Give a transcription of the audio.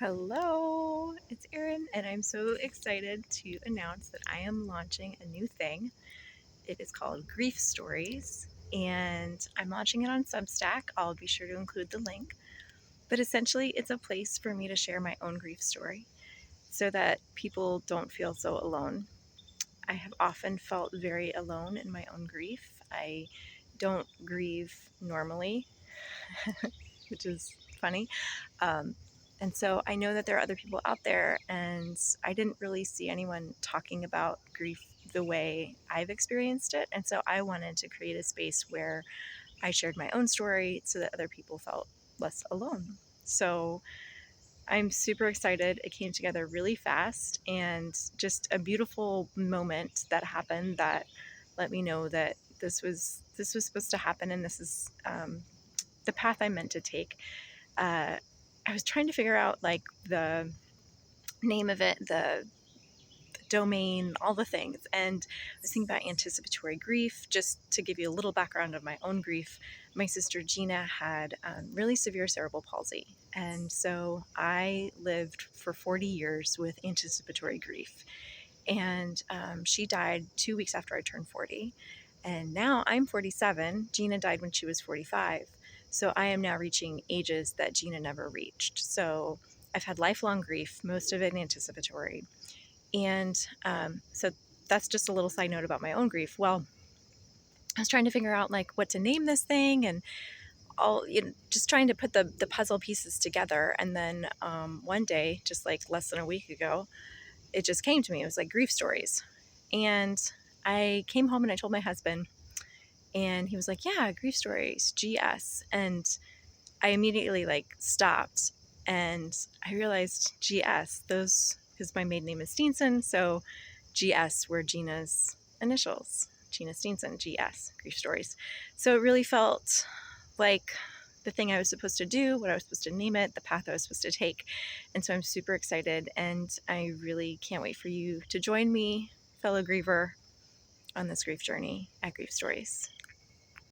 Hello, it's Erin, and I'm so excited to announce that I am launching a new thing. It is called Grief Stories, and I'm launching it on Substack. I'll be sure to include the link. But essentially, it's a place for me to share my own grief story so that people don't feel so alone. I have often felt very alone in my own grief. I don't grieve normally, which is funny. Um, and so I know that there are other people out there, and I didn't really see anyone talking about grief the way I've experienced it. And so I wanted to create a space where I shared my own story so that other people felt less alone. So I'm super excited. It came together really fast and just a beautiful moment that happened that let me know that this was supposed to happen, and this is the path I meant to take. uh, I was trying to figure out like the name of it, the domain, all the things. And I was thinking about anticipatory grief. Just to give you a little background of my own grief, my sister Gina had really severe cerebral palsy. And so I lived for 40 years with anticipatory grief. And she died 2 weeks after I turned 40. And now I'm 47. Gina died when she was 45. So I am now reaching ages that Gina never reached. So I've had lifelong grief, most of it anticipatory. And so that's just a little side note about my own grief. Well, I was trying to figure out like what to name this thing, and all, just trying to put the puzzle pieces together. And then one day, just like less than a week ago, it just came to me. It was like grief stories. And I came home and I told my husband, and he was like, yeah, grief stories, GS. And I immediately like stopped, and I realized GS, those, because my maiden name is Steenson. So GS were Gina's initials, Gina Steenson, GS, grief stories. So it really felt like the thing I was supposed to do, what I was supposed to name it, the path I was supposed to take. And so I'm super excited, and I really can't wait for you to join me, fellow griever, on this grief journey at Grief Stories.